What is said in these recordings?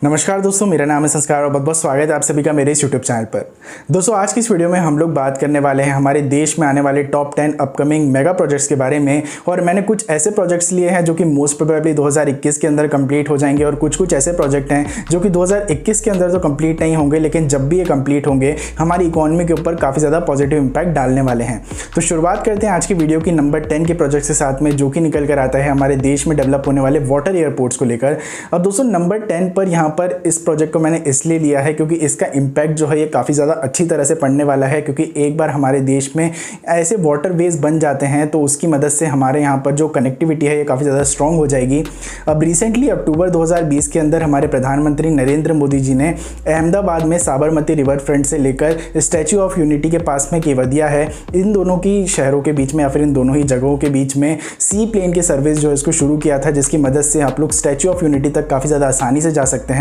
नमस्कार दोस्तों, मेरा नाम है संस्कार और बहुत बहुत स्वागत है आप सभी का मेरे इस यूट्यूब चैनल पर। दोस्तों, आज की इस वीडियो में हम लोग बात करने वाले हैं हमारे देश में आने वाले टॉप 10 अपकमिंग मेगा प्रोजेक्ट्स के बारे में। और मैंने कुछ ऐसे प्रोजेक्ट्स लिए हैं जो कि मोस्ट प्रोबेबली 2021 के अंदर कंप्लीट हो जाएंगे, और कुछ ऐसे प्रोजेक्ट हैं जो कि 2021 के अंदर तो कंप्लीट नहीं होंगे, लेकिन जब भी ये कंप्लीट होंगे हमारी इकोनॉमी के ऊपर काफ़ी ज़्यादा पॉजिटिव इंपैक्ट डालने वाले हैं। तो शुरुआत करते हैं आज की वीडियो की नंबर 10 के प्रोजेक्ट के साथ में, जो कि निकल कर आता है हमारे देश में डेवलप होने वाले वाटर एयरपोर्ट्स को लेकर। अब दोस्तों, नंबर 10 पर यहाँ पर इस प्रोजेक्ट को मैंने इसलिए लिया है क्योंकि इसका इम्पैक्ट जो है ये काफ़ी ज़्यादा अच्छी तरह से पड़ने वाला है, क्योंकि एक बार हमारे देश में ऐसे वाटरवेज बन जाते हैं तो उसकी मदद से हमारे यहाँ पर जो कनेक्टिविटी है ये काफ़ी ज़्यादा स्ट्रॉन्ग हो जाएगी। अब रिसेंटली अक्टूबर 2020 के अंदर हमारे प्रधानमंत्री नरेंद्र मोदी जी ने अहमदाबाद में साबरमती रिवर फ्रंट से लेकर स्टैच्यू ऑफ यूनिटी के पास में केवदिया है, इन दोनों की शहरों के बीच में या फिर इन दोनों ही जगहों के बीच में सी प्लेन की सर्विस जो है इसको शुरू किया था, जिसकी मदद से आप लोग स्टैच्यू ऑफ यूनिटी तक काफ़ी ज़्यादा आसानी से जा सकते हैं।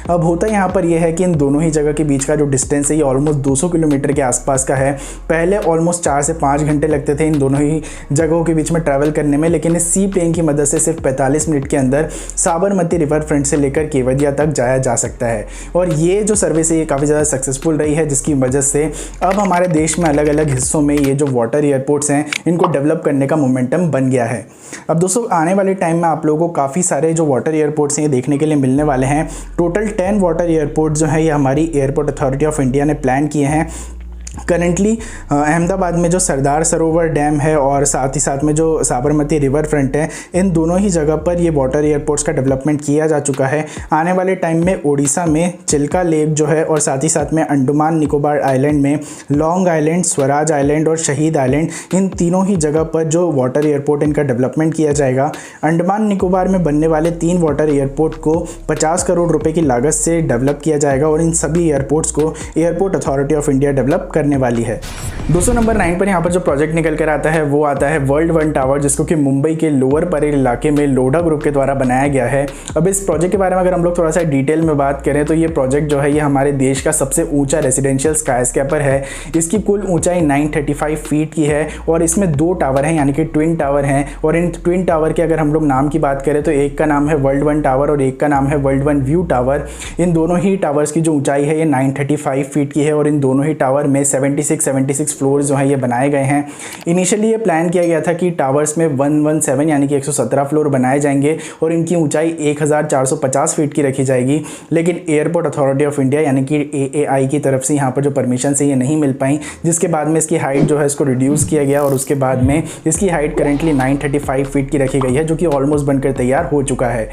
अब होता यहाँ पर यह है कि इन दोनों ही जगह के बीच का जो डिस्टेंस है ये ऑलमोस्ट 200 किलोमीटर के आसपास का है। पहले ऑलमोस्ट 4 से 5 घंटे लगते थे इन दोनों ही जगहों के बीच में ट्रैवल करने में, लेकिन इस सी प्लेन की मदद से सिर्फ 45 मिनट के अंदर साबरमती रिवर फ्रंट से लेकर केवदिया तक जाया जा सकता है। और ये जो सर्विस है ये काफ़ी ज़्यादा सक्सेसफुल रही है, जिसकी वजह से अब हमारे देश में अलग अलग हिस्सों में ये जो वाटर एयरपोर्ट्स हैं इनको डेवलप करने का मोमेंटम बन गया है। अब दोस्तों, आने वाले टाइम में आप लोगों को काफ़ी सारे जो वाटर एयरपोर्ट्स हैं ये देखने के लिए मिलने वाले हैं। टोटल 10 वाटर एयरपोर्ट जो है ये हमारी एयरपोर्ट अथॉरिटी ऑफ इंडिया ने प्लान किए हैं। करेंटली अहमदाबाद में जो सरदार सरोवर डैम है और साथ ही साथ में जो साबरमती रिवर फ्रंट है, इन दोनों ही जगह पर ये वाटर एयरपोर्ट्स का डेवलपमेंट किया जा चुका है। आने वाले टाइम में ओडिशा में चिल्का लेक जो है और साथ ही साथ में अंडमान निकोबार आइलैंड में लॉन्ग आइलैंड, स्वराज आइलैंड और शहीद आइलैंड, इन तीनों ही जगह पर जो वाटर एयरपोर्ट इनका डेवलपमेंट किया जाएगा। अंडमान निकोबार में बनने वाले 3 वाटर एयरपोर्ट को 50 करोड़ रुपये की लागत से डेवलप किया जाएगा, और इन सभी एयरपोर्ट्स को airport authority of India develop करने वाली है। दोस्तों, नंबर 9 पर यहाँ पर जो प्रोजेक्ट निकल कर आता है वो आता है वर्ल्ड वन टावर, जिसको कि मुंबई के लोअर परेल इलाके में लोढ़ा ग्रुप के द्वारा बनाया गया है। अब इस प्रोजेक्ट के बारे में अगर हम लोग थोड़ा सा डिटेल में बात करें तो ये प्रोजेक्ट जो है ये हमारे देश का सबसे ऊंचा रेजिडेंशियल स्काईस्क्रैपर है। इसकी कुल ऊंचाई 935 फीट की है और इसमें 2 टावर हैं, यानी कि ट्विन टावर हैं। और इन ट्विन टावर के अगर हम लोग नाम की बात करें तो एक का नाम है वर्ल्ड वन टावर और एक का नाम है वर्ल्ड वन व्यू टावर। इन दोनों ही टावर्स की जो ऊंचाई है ये 935 फीट की है और इन दोनों ही टावर में 76 फ्लोर जो है ये बनाए गए हैं। इनिशियली ये प्लान किया गया था कि टावर्स में 117 यानी कि 117 फ्लोर बनाए जाएंगे और इनकी ऊंचाई 1450 फीट की रखी जाएगी, लेकिन एयरपोर्ट अथॉरिटी ऑफ इंडिया यानी कि AAI की तरफ से यहाँ पर जो परमिशन से ये नहीं मिल पाई, जिसके बाद में इसकी हाइट जो है इसको रिड्यूस किया गया और उसके बाद में इसकी हाइट करेंटली 935 फीट की रखी गई है, जो कि ऑलमोस्ट बनकर तैयार हो चुका है।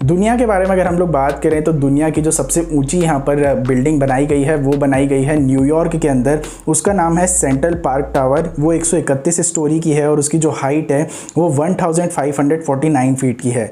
दुनिया के बारे में अगर हम लोग बात करें तो दुनिया की जो सबसे ऊंची यहाँ पर बिल्डिंग बनाई गई है वो बनाई गई है न्यूयॉर्क के अंदर। उसका नाम है सेंट्रल पार्क टावर। वो 131 स्टोरी की है और उसकी जो हाइट है वो 1549 फीट की है।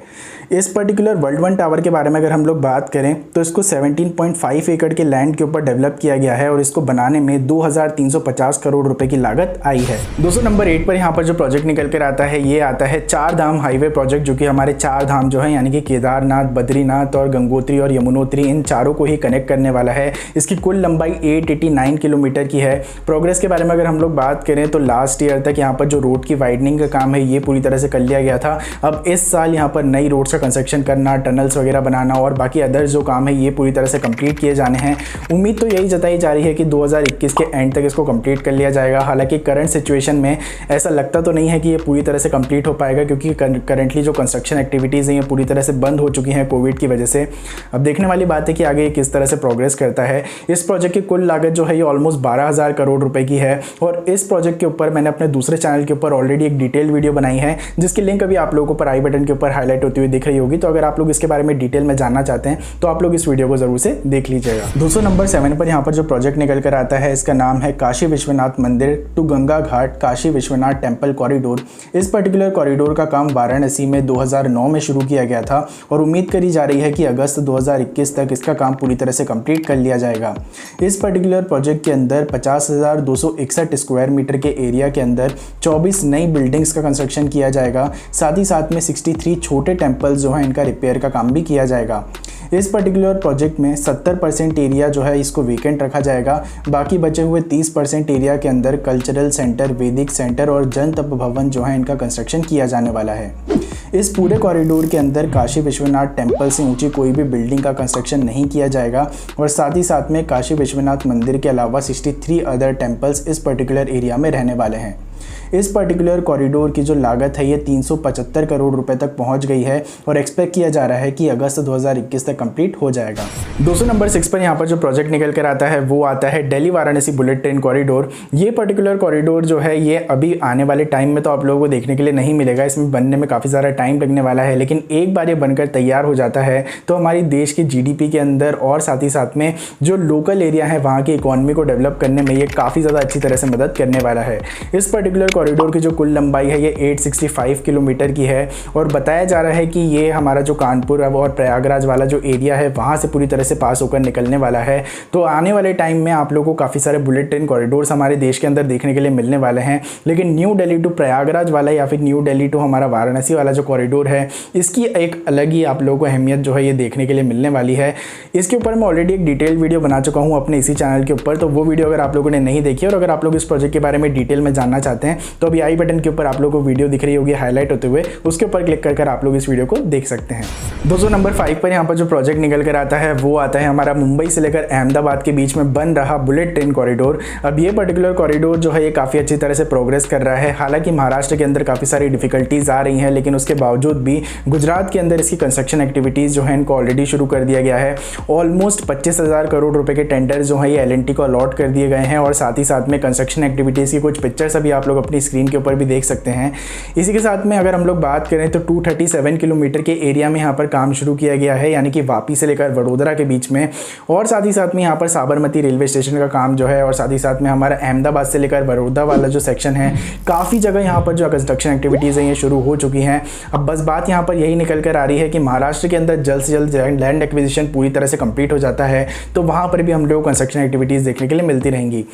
इस पर्टिकुलर वर्ल्ड वन टावर के बारे में अगर हम लोग बात करें तो इसको 17.5 एकड़ के लैंड के ऊपर डेवलप किया गया है और इसको बनाने में 2350 करोड़ रुपए की लागत आई है। दोस्तों, नंबर 8 पर यहाँ पर जो प्रोजेक्ट निकल कर आता है ये आता है 4 धाम हाईवे प्रोजेक्ट, जो कि हमारे 4 धाम जो है यानी कि केदारनाथ, बद्रीनाथ और गंगोत्री और यमुनोत्री, इन चारों को ही कनेक्ट करने वाला है। इसकी कुल लंबाई 889 किलोमीटर की है। प्रोग्रेस के बारे में अगर हम लोग बात करें तो लास्ट ईयर तक यहाँ पर जो रोड की वाइडनिंग का काम है ये पूरी तरह से कर लिया गया था। अब इस साल यहाँ पर नई रोड्स का कंस्ट्रक्शन करना, टनल्स वगैरह बनाना और बाकी अदर्स जो काम है ये पूरी तरह से कंप्लीट किए जाने हैं। उम्मीद तो यही जताई जा रही है कि 2021 के एंड तक इसको कंप्लीट कर लिया जाएगा। हालांकि करंट सिचुएशन में ऐसा लगता तो नहीं है कि ये पूरी तरह से कंप्लीट हो पाएगा, क्योंकि करंटली जो कंस्ट्रक्शन एक्टिविटीज़ हैं ये पूरी तरह से बंद हो चुकी हैं कोविड की वजह से। अब देखने वाली बात है कि आगे ये किस तरह से प्रोग्रेस करता है। इस प्रोजेक्ट की कुल लागत जो है ये ऑलमोस्ट 12,000 करोड़ रुपए की है और इस प्रोजेक्ट के ऊपर मैंने अपने दूसरे चैनल के ऊपर ऑलरेडी एक डिटेल वीडियो बनाई है, जिसकी लिंक अभी आप लोगों को आई बटन के ऊपर हाईलाइट होती हुई दिख रही होगी। तो अगर आप लोग इसके बारे में डिटेल में जानना चाहते हैं तो आप लोग इस वीडियो को जरूर से देख लीजिएगा। दोस्तों, नंबर 7 पर यहाँ पर जो प्रोजेक्ट निकल कर आता है इसका नाम है काशी विश्वनाथ मंदिर to Ganga ghat Kashi Vishwanath temple corridor. इस पर्टिकुलर कॉरिडोर का काम वाराणसी में 2009 में शुरू किया गया था और उम्मीद करी जा रही है कि अगस्त 2021 तक इसका काम पूरी तरह से कंप्लीट कर लिया जाएगा। इस पर्टिकुलर प्रोजेक्ट के अंदर 50,261 स्क्वायर मीटर के एरिया के अंदर 24 नई बिल्डिंग्स का कंस्ट्रक्शन किया जाएगा। साथ ही साथ में 63 छोटे टेम्पल्स जो हैं इनका रिपेयर का काम भी किया जाएगा। इस पर्टिकुलर प्रोजेक्ट में 70% एरिया जो है इसको वेकेंट रखा जाएगा। बाकी बचे हुए 30% एरिया के अंदर कल्चरल सेंटर, वैदिक सेंटर और जन तप भवन जो है इनका कंस्ट्रक्शन किया जाने वाला है। इस पूरे कॉरिडोर के अंदर काशी विश्वनाथ टेम्पल से ऊंची कोई भी बिल्डिंग का कंस्ट्रक्शन नहीं किया जाएगा और साथ ही साथ में काशी विश्वनाथ मंदिर के अलावा 63 अदर टेम्पल्स इस पर्टिकुलर एरिया में रहने वाले हैं। इस पर्टिकुलर कॉरिडोर की जो लागत है ये 375 करोड़ रुपए तक पहुंच गई है और एक्सपेक्ट किया जा रहा है कि अगस्त 2021 तक कंप्लीट हो जाएगा। दोस्तों नंबर 6 पर यहाँ पर जो प्रोजेक्ट निकल कर आता है वो आता है Delhi Varanasi bullet train corridor. ये पर्टिकुलर कॉरिडोर जो है ये अभी आने वाले टाइम में तो आप लोगों को देखने के लिए नहीं मिलेगा, इसमें बनने में काफ़ी ज़्यादा टाइम लगने वाला है, लेकिन एक बार ये बनकर तैयार हो जाता है तो हमारी देश की GDP के अंदर और साथ ही साथ में जो लोकल एरिया है वहाँ की इकोनॉमी को डेवलप करने में ये काफ़ी ज़्यादा अच्छी तरह से मदद करने वाला है। इस पर्टिकुलर कॉरिडोर की जो कुल लंबाई है ये 865 किलोमीटर की है और बताया जा रहा है कि ये हमारा जो कानपुर और प्रयागराज वाला जो एरिया है वहाँ से पूरी तरह से पास होकर निकलने वाला है। तो आने वाले टाइम में आप लोगों को काफ़ी सारे बुलेट ट्रेन कॉरिडोर्स हमारे देश के अंदर देखने के लिए मिलने वाले हैं, लेकिन न्यू दिल्ली टू प्रयागराज वाला या फिर न्यू दिल्ली टू हमारा वाराणसी वाला जो कॉरिडोर है इसकी एक अलग ही आप लोगों को अहमियत जो है ये देखने के लिए मिलने वाली है। इसके ऊपर मैं ऑलरेडी एक डिटेल वीडियो बना चुका हूँ अपने इसी चैनल के ऊपर, तो वो वीडियो अगर आप लोगों ने नहीं देखी और अगर आप लोग इस प्रोजेक्ट के बारे में डिटेल में जानना चाहते हैं तो अभी आई बटन के ऊपर आप लोगों को वीडियो दिख रही होगी हाईलाइट होते हुए, उसके ऊपर क्लिक कर आप लोग इस वीडियो को देख सकते हैं। दोस्तों नंबर 5 पर यहाँ पर जो प्रोजेक्ट निकल कर आता है वो आता है हमारा मुंबई से लेकर अहमदाबाद के बीच में बन रहा बुलेट ट्रेन कॉरिडोर। अब ये पर्टिकुलर कॉरिडोर जो है ये काफ़ी अच्छी तरह से प्रोग्रेस कर रहा है। हालांकि महाराष्ट्र के अंदर काफ़ी सारी डिफिकल्टीज आ रही हैं, लेकिन उसके बावजूद भी गुजरात के अंदर इसकी कंस्ट्रक्शन एक्टिविटीज़ जो है इनको ऑलरेडी शुरू कर दिया गया है। ऑलमोस्ट 25,000 करोड़ रुपए के टेंडर जो है ये L&T को अलॉट कर दिए गए हैं और साथ ही साथ में कंस्ट्रक्शन एक्टिविटीज़ की कुछ पिक्चर्स अभी आप लोग अपनी स्क्रीन के ऊपर भी देख सकते हैं। इसी के साथ में अगर हम लोग बात करें तो 237 किलोमीटर के एरिया में यहाँ पर काम शुरू किया गया है, यानी कि वापी से लेकर वडोदरा के बीच में, और साथ ही साथ में यहाँ पर साबरमती रेलवे स्टेशन का काम जो है और साथ ही साथ में हमारा अहमदाबाद से लेकर बड़ौदा वाला जो सेक्शन है काफ़ी जगह यहाँ पर जो कंस्ट्रक्शन एक्टिविटीज़ हैं ये शुरू हो चुकी हैं। अब बस बात यहाँ पर यही निकल कर आ रही है कि महाराष्ट्र के अंदर जल्द से जल्द लैंड एक्विजिशन पूरी तरह से कंप्लीट हो जाता है तो वहाँ पर भी हम लोग कंस्ट्रक्शन एक्टिविटीज़ देखने के लिए मिलती रहेंगी।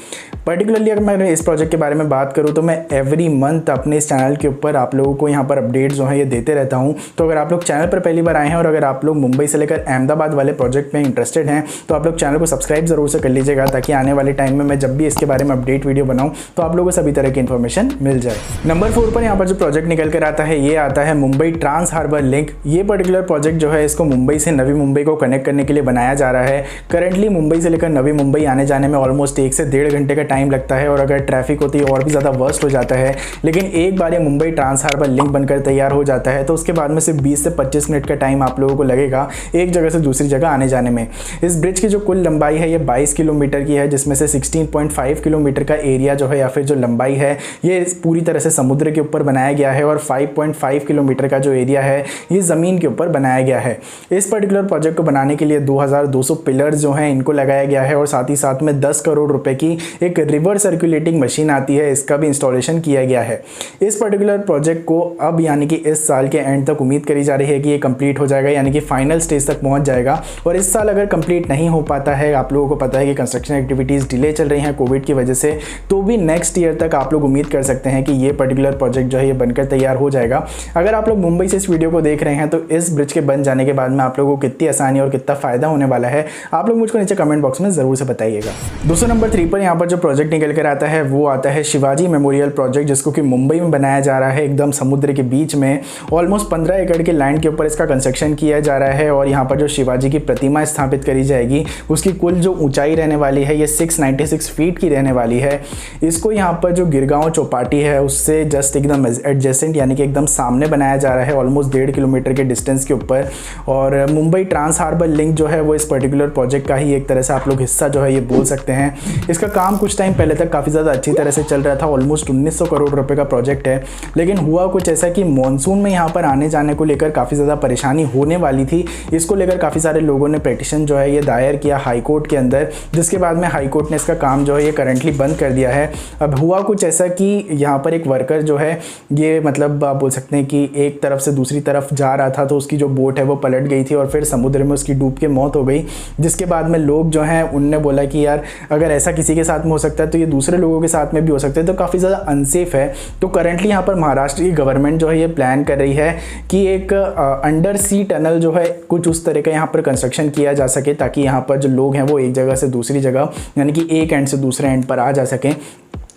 पर्टिकुलरली अगर मैं इस प्रोजेक्ट के बारे में बात करूँ तो मैं एवरी मंथ अपने इस चैनल के ऊपर आप लोगों को यहाँ पर अपडेट्स जो है ये देते रहता हूँ। तो अगर आप लोग चैनल पर पहली बार आए हैं और अगर आप लोग मुंबई से लेकर अहमदाबाद वाले प्रोजेक्ट में इंटरेस्टेड हैं तो आप लोग चैनल को सब्सक्राइब जरूर से कर लीजिएगा, ताकि आने वाले टाइम में मैं जब भी इसके बारे में अपडेट वीडियो बनाऊँ तो आप लोगों को सभी तरह की इन्फॉर्मेशन मिल जाए। नंबर 4 पर यहाँ पर जो प्रोजेक्ट निकल कर आता है ये आता है मुंबई ट्रांस हार्बर लिंक। ये पर्टिकुलर प्रोजेक्ट जो है इसको मुंबई से नवी मुंबई को कनेक्ट करने के लिए बनाया जा रहा है। करंटली मुंबई से लेकर नवी मुंबई आने जाने में ऑलमोस्ट 1 से 1.5 घंटे का टाइम लगता है और अगर ट्रैफिक होती है और भी ज़्यादा वर्स्ट हो जाता है। लेकिन एक बार ये मुंबई ट्रांस हार्बर लिंक बनकर तैयार हो जाता है तो उसके बाद में सिर्फ 20 से 25 मिनट का टाइम आप लोगों को लगेगा एक जगह से दूसरी जगह आने जाने में। इस ब्रिज की जो कुल लंबाई है ये 22 किलोमीटर की है, जिसमें से 16.5 किलोमीटर का एरिया जो है या फिर जो लंबाई है ये पूरी तरह से समुद्र के ऊपर बनाया गया है और 5.5 किलोमीटर का जो एरिया है ये ज़मीन के ऊपर बनाया गया है। इस पर्टिकुलर प्रोजेक्ट को बनाने के लिए 2200 पिलर्स जो हैं इनको लगाया गया है और साथ ही साथ में 10 करोड़ रुपए की एक रिवर सर्कुलेटिंग मशीन आती है, इसका भी इंस्टॉलेशन किया गया है। इस पर्टिकुलर प्रोजेक्ट को अब यानी कि इस साल के एंड तक उम्मीद करी जा रही है कि ये कंप्लीट हो जाएगा, यानी कि फाइनल स्टेज तक पहुंच जाएगा। और इस साल अगर कंप्लीट नहीं हो पाता है, आप लोगों को पता है कि कंस्ट्रक्शन एक्टिविटीज़ डिले चल रही हैं कोविड की वजह से, तो भी नेक्स्ट ईयर तक आप लोग उम्मीद कर सकते हैं कि ये पर्टिकुलर प्रोजेक्ट जो है ये बनकर तैयार हो जाएगा। अगर आप लोग मुंबई से इस वीडियो को देख रहे हैं तो इस ब्रिज के बन जाने के बाद में आप लोगों को कितनी आसानी और कितना फ़ायदा होने वाला है आप लोग मुझको नीचे कमेंट बॉक्स में ज़रूर से बताइएगा। दोस्तों नंबर 3 पर यहाँ पर जो प्रोजेक्ट निकल कर आता है वो आता है शिवाजी मेमोरियल प्रोजेक्ट, जिसको कि मुंबई में बनाया जा रहा है एकदम समुद्र के बीच में। ऑलमोस्ट 15 एकड़ के लैंड के ऊपर इसका कंस्ट्रक्शन किया जा रहा है और यहाँ पर जो शिवाजी की प्रतिमा स्थापित करी जाएगी उसकी कुल जो ऊंचाई रहने वाली है ये 696 फीट की रहने वाली है। इसको यहाँ पर जो गिरगांव चौपाटी है उससे जस्ट एकदम एडजेसेंट यानी कि एकदम सामने बनाया जा रहा है, ऑलमोस्ट 1.5 किलोमीटर के डिस्टेंस के ऊपर। और मुंबई ट्रांस हार्बर लिंक जो है वो इस पर्टिकुलर प्रोजेक्ट का ही एक तरह से आप लोग हिस्सा जो है ये बोल सकते हैं। इसका काम कुछ टाइम पहले तक काफ़ी ज़्यादा अच्छी तरह से चल रहा था, ऑलमोस्ट 1900 करोड़ रुपए का प्रोजेक्ट है। लेकिन हुआ कुछ ऐसा कि मॉनसून में यहाँ पर आने जाने को लेकर काफ़ी ज़्यादा परेशानी होने वाली थी। इसको लेकर काफ़ी सारे लोगों ने पिटीशन जो है ये दायर किया हाई कोर्ट के अंदर, जिसके बाद में हाई कोर्ट ने इसका काम जो है ये करंटली बंद कर दिया है। अब हुआ कुछ ऐसा कि यहाँ पर एक वर्कर जो है ये मतलब आप बोल सकते हैं कि एक तरफ से दूसरी तरफ जा रहा था तो उसकी जो बोट है वो पलट गई थी और फिर समुद्र में उसकी डूब के मौत हो गई। जिसके बाद में लोग जो हैं उनने बोला कि यार अगर ऐसा किसी के साथ में हो सकता है तो ये दूसरे लोगों के साथ में भी हो सकता है, तो काफ़ी ज़्यादा अनसेफ है। तो करंटली यहाँ पर महाराष्ट्र की गवर्नमेंट जो है ये प्लान कर रही है कि एक अंडर सी टनल जो है कुछ उस तरह का यहाँ पर कंस्ट्रक्शन किया जा सके, ताकि यहाँ पर जो लोग हैं वो एक जगह से दूसरी जगह यानी कि एक एंड से दूसरे एंड पर आ जा सकें।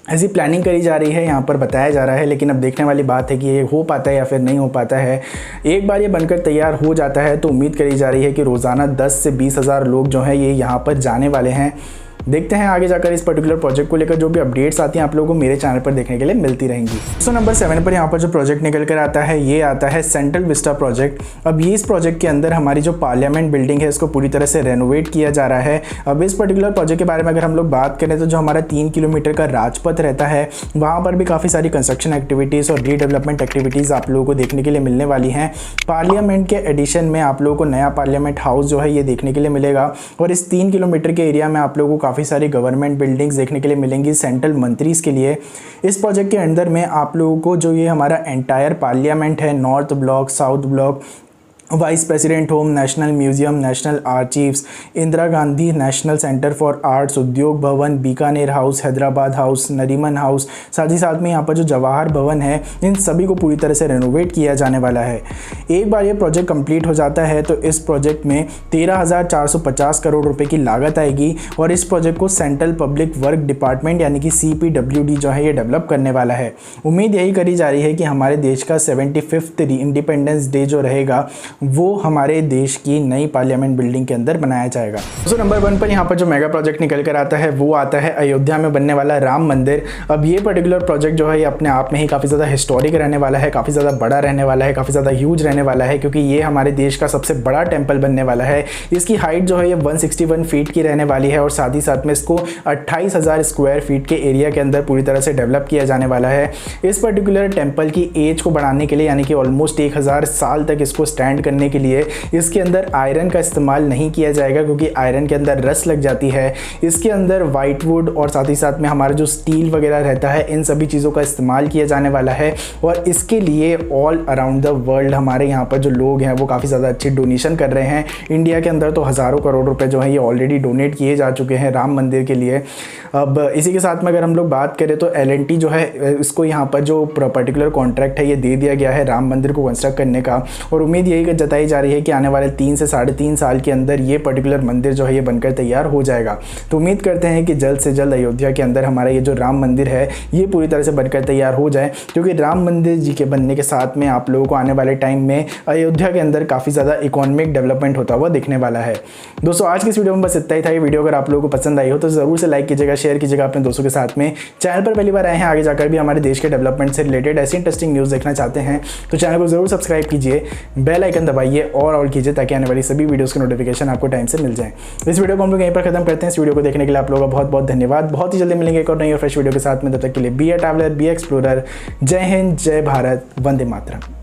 ऐसी प्लानिंग करी जा रही है, यहाँ पर बताया जा रहा है। लेकिन अब देखने वाली बात है कि ये हो पाता है या फिर नहीं हो पाता है। एक बार ये बनकर तैयार हो जाता है तो उम्मीद करी जा रही है कि रोज़ाना 10 से 20 हज़ार लोग जो हैं ये यहाँ पर जाने वाले हैं। देखते हैं आगे जाकर इस पर्टिकुलर प्रोजेक्ट को लेकर जो भी अपडेट्स आती हैं आप लोगों को मेरे चैनल पर देखने के लिए मिलती रहेंगी। सो नंबर 7 पर यहाँ पर जो प्रोजेक्ट निकल कर आता है ये आता है सेंट्रल विस्टा प्रोजेक्ट। अब ये इस प्रोजेक्ट के अंदर हमारी जो पार्लियामेंट बिल्डिंग है इसको पूरी तरह से रेनोवेट किया जा रहा है। अब इस पर्टिकुलर प्रोजेक्ट के बारे में अगर हम लोग बात करें तो जो हमारा 3 किलोमीटर का राजपथ रहता है वहाँ पर भी काफ़ी सारी कंस्ट्रक्शन एक्टिविटीज़ और रीडेवलपमेंट एक्टिविटीज़ आप लोगों को देखने के लिए मिलने वाली हैं। पार्लियामेंट के एडिशन में आप लोगों को नया पार्लियामेंट हाउस जो है ये देखने के लिए मिलेगा और इस 3 किलोमीटर के एरिया में आप लोगों को काफ़ी सारी गवर्नमेंट बिल्डिंग्स देखने के लिए मिलेंगी सेंट्रल मंत्रीज़ के लिए। इस प्रोजेक्ट के अंदर में आप लोगों को जो ये हमारा एंटायर पार्लियामेंट है, North Block, South Block, Vice President Home, National Museum, National Archives, Indira Gandhi National Centre for Arts, Udyog Bhavan, Bikaner House, Hyderabad House, Nariman House, साथ ही साथ में यहाँ पर जो जवाहर भवन है इन सभी को पूरी तरह से रेनोवेट किया जाने वाला है। एक बार ये प्रोजेक्ट कंप्लीट हो जाता है तो इस प्रोजेक्ट में 13,450 करोड़ रुपए की लागत आएगी और इस प्रोजेक्ट को सेंट्रल पब्लिक वर्क डिपार्टमेंट यानी कि CPWD जो है ये डेवलप करने वाला है। उम्मीद यही करी जा रही है कि हमारे देश का 75th इंडिपेंडेंस डे जो रहेगा वो हमारे देश की नई पार्लियामेंट बिल्डिंग के अंदर बनाया जाएगा। सो नंबर 1 पर यहाँ पर जो मेगा प्रोजेक्ट निकल कर आता है वो आता है अयोध्या में बनने वाला राम मंदिर। अब ये पर्टिकुलर प्रोजेक्ट जो है ये अपने आप में ही काफ़ी ज़्यादा हिस्टोरिक रहने वाला है, काफ़ी ज़्यादा बड़ा रहने वाला है, काफ़ी ज़्यादा ह्यूज रहने वाला है क्योंकि ये हमारे देश का सबसे बड़ा टेम्पल बनने वाला है। इसकी हाइट जो है ये 161 फीट की रहने वाली है और साथ ही साथ में इसको 28,000 स्क्वायर फीट के एरिया के अंदर पूरी तरह से डेवलप किया जाने वाला है। इस पर्टिकुलर टेम्पल की एज को बढ़ाने के लिए यानी कि ऑलमोस्ट 1000 साल तक इसको स्टैंड करने के लिए इसके अंदर आयरन का इस्तेमाल नहीं किया जाएगा क्योंकि आयरन के अंदर रस लग जाती है। इसके अंदर वाइट वुड और साथ ही साथ में हमारा जो स्टील वगैरह रहता है इन सभी चीज़ों का इस्तेमाल किया जाने वाला है और इसके लिए ऑल अराउंड द वर्ल्ड हमारे यहाँ पर जो लोग हैं वो काफ़ी ज़्यादा अच्छी डोनेशन कर रहे हैं। इंडिया के अंदर तो हज़ारों करोड़ रुपए जो है ये ऑलरेडी डोनेट किए जा चुके हैं राम मंदिर के लिए। अब इसी के साथ में अगर हम लोग बात करें तो L&T जो है इसको यहाँ पर जो पर्टिकुलर कॉन्ट्रैक्ट है ये दे दिया गया है राम मंदिर को कंस्ट्रक्ट करने का और उम्मीद यही जताई जा रही है कि आने वाले 3 से 3.5 साल के अंदर ये पर्टिकुलर मंदिर जो है ये बनकर तैयार हो जाएगा। तो उम्मीद करते हैं कि जल्द से जल्द अयोध्या के अंदर हमारा ये जो राम मंदिर है ये पूरी तरह से बनकर तैयार हो जाए क्योंकि राम मंदिर जी के बनने के साथ में आप लोगों को आने वाले टाइम में अयोध्या के अंदर काफ़ी ज़्यादा इकोनॉमिक डेवलपमेंट होता हुआ दिखने वाला है। दोस्तों आज की इस वीडियो में बस इतना ही था। ये वीडियो अगर आप लोगों को पसंद आई हो तो ज़रूर से लाइक कीजिएगा, शेयर कीजिएगा अपने दोस्तों के साथ में। चैनल पर पहली बार आए हैं, आगे जाकर भी हमारे देश के डेवलपमेंट से रिलेटेड ऐसी इंटरेस्टिंग न्यूज़ देखना चाहते हैं तो चैनल को ज़रूर सब्सक्राइब कीजिए, बेल आइकन दबाइए और ऑल कीजिए ताकि आने वाली सभी वीडियोस के नोटिफिकेशन आपको टाइम से मिल जाए। इस वीडियो को हम लोग यहीं पर खत्म करते हैं। इस वीडियो को देखने के लिए आप लोगों का बहुत बहुत धन्यवाद। बहुत ही जल्दी मिलेंगे एक और नई और फ्रेश वीडियो के साथ में। तब तक के लिए be a traveller, be explorer. जय हिंद, जय भारत, वंदे मातरम।